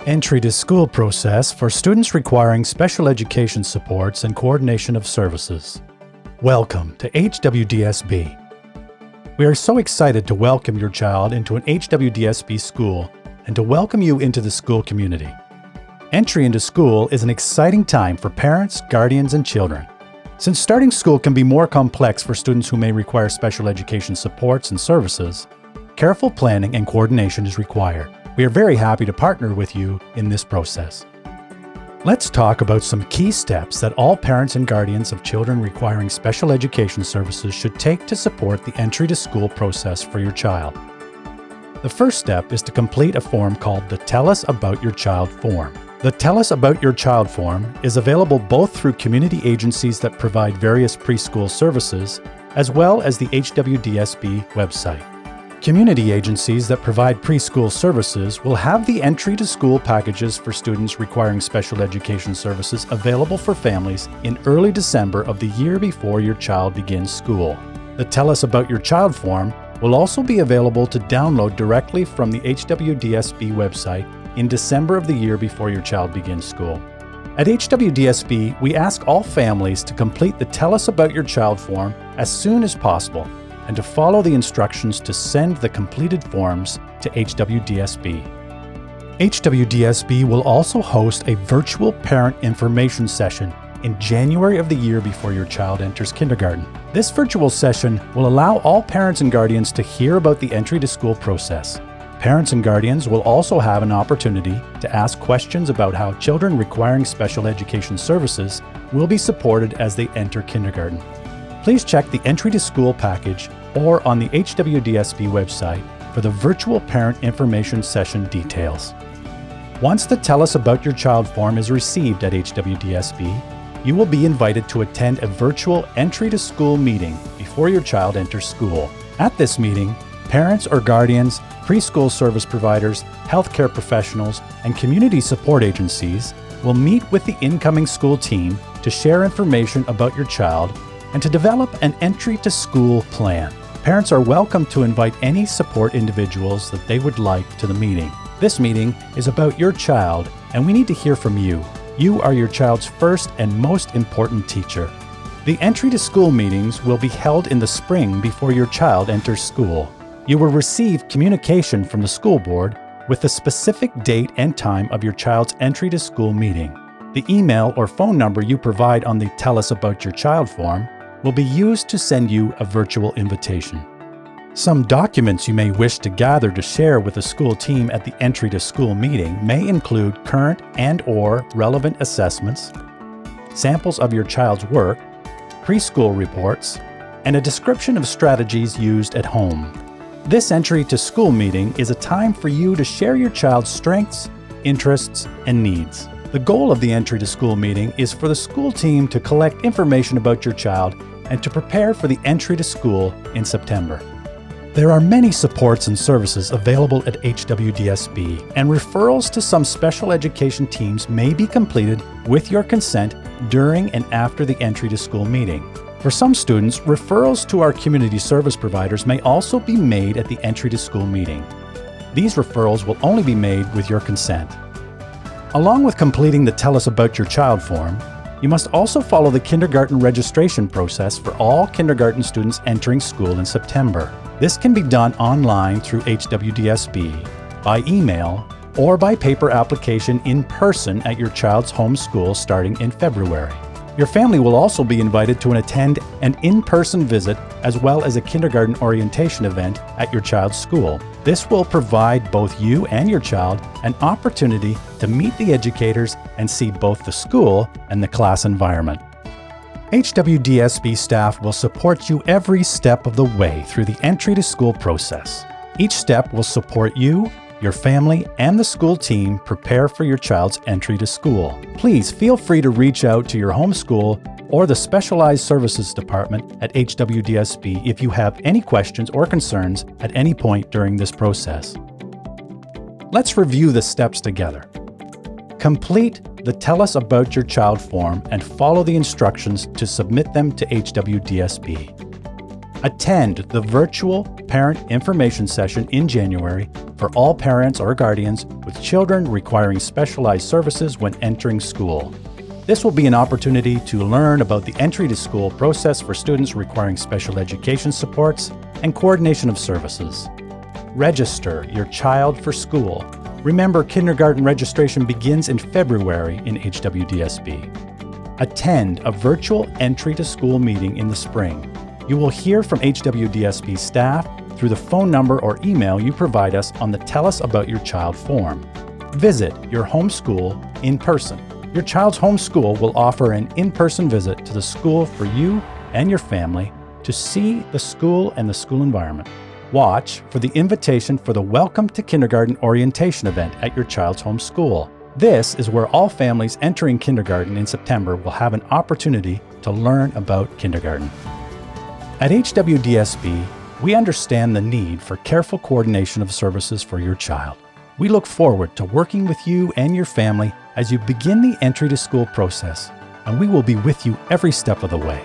Entry to school process for students requiring special education supports and coordination of services. Welcome to HWDSB. We are so excited to welcome your child into an HWDSB school and to welcome you into the school community. Entry into school is an exciting time for parents, guardians, and children. Since starting school can be more complex for students who may require special education supports and services, careful planning and coordination is required. We are very happy to partner with you in this process. Let's talk about some key steps that all parents and guardians of children requiring special education services should take to support the entry to school process for your child. The first step is to complete a form called the Tell Us About Your Child form. The Tell Us About Your Child form is available both through community agencies that provide various preschool services, as well as the HWDSB website. Community agencies that provide preschool services will have the entry to school packages for students requiring special education services available for families in early December of the year before your child begins school. The Tell Us About Your Child form will also be available to download directly from the HWDSB website in December of the year before your child begins school. At HWDSB, we ask all families to complete the Tell Us About Your Child form as soon as possible and to follow the instructions to send the completed forms to HWDSB. HWDSB will also host a virtual parent information session in January of the year before your child enters kindergarten. This virtual session will allow all parents and guardians to hear about the entry to school process. Parents and guardians will also have an opportunity to ask questions about how children requiring special education services will be supported as they enter kindergarten. Please check the Entry to School package or on the HWDSB website for the virtual parent information session details. Once the Tell Us About Your Child form is received at HWDSB, you will be invited to attend a virtual Entry to School meeting before your child enters school. At this meeting, parents or guardians, preschool service providers, healthcare professionals, and community support agencies will meet with the incoming school team to share information about your child and to develop an entry to school plan. Parents are welcome to invite any support individuals that they would like to the meeting. This meeting is about your child, and we need to hear from you. You are your child's first and most important teacher. The entry to school meetings will be held in the spring before your child enters school. You will receive communication from the school board with the specific date and time of your child's entry to school meeting. The email or phone number you provide on the Tell Us About Your Child form will be used to send you a virtual invitation. Some documents you may wish to gather to share with the school team at the entry to school meeting may include current and/or relevant assessments, samples of your child's work, preschool reports, and a description of strategies used at home. This entry to school meeting is a time for you to share your child's strengths, interests, and needs. The goal of the entry to school meeting is for the school team to collect information about your child and to prepare for the entry to school in September. There are many supports and services available at HWDSB, and referrals to some special education teams may be completed with your consent during and after the entry to school meeting. For some students, referrals to our community service providers may also be made at the entry to school meeting. These referrals will only be made with your consent. Along with completing the Tell Us About Your Child form, you must also follow the kindergarten registration process for all kindergarten students entering school in September. This can be done online through HWDSB, by email, or by paper application in person at your child's home school starting in February. Your family will also be invited to attend an in-person visit as well as a kindergarten orientation event at your child's school. This will provide both you and your child an opportunity to meet the educators and see both the school and the class environment. HWDSB staff will support you every step of the way through the entry to school process. Each step will support you, your family, and the school team prepare for your child's entry to school. Please feel free to reach out to your home school or the Specialized Services Department at HWDSB if you have any questions or concerns at any point during this process. Let's review the steps together. Complete the Tell Us About Your Child form and follow the instructions to submit them to HWDSB. Attend the virtual parent information session in January for all parents or guardians with children requiring specialized services when entering school. This will be an opportunity to learn about the entry to school process for students requiring special education supports and coordination of services. Register your child for school. Remember, kindergarten registration begins in February in HWDSB. Attend a virtual entry to school meeting in the spring. You will hear from HWDSB staff through the phone number or email you provide us on the Tell Us About Your Child form. Visit your home school in person. Your child's home school will offer an in-person visit to the school for you and your family to see the school and the school environment. Watch for the invitation for the Welcome to Kindergarten orientation event at your child's home school. This is where all families entering kindergarten in September will have an opportunity to learn about kindergarten. At HWDSB, we understand the need for careful coordination of services for your child. We look forward to working with you and your family as you begin the entry to school process, and we will be with you every step of the way.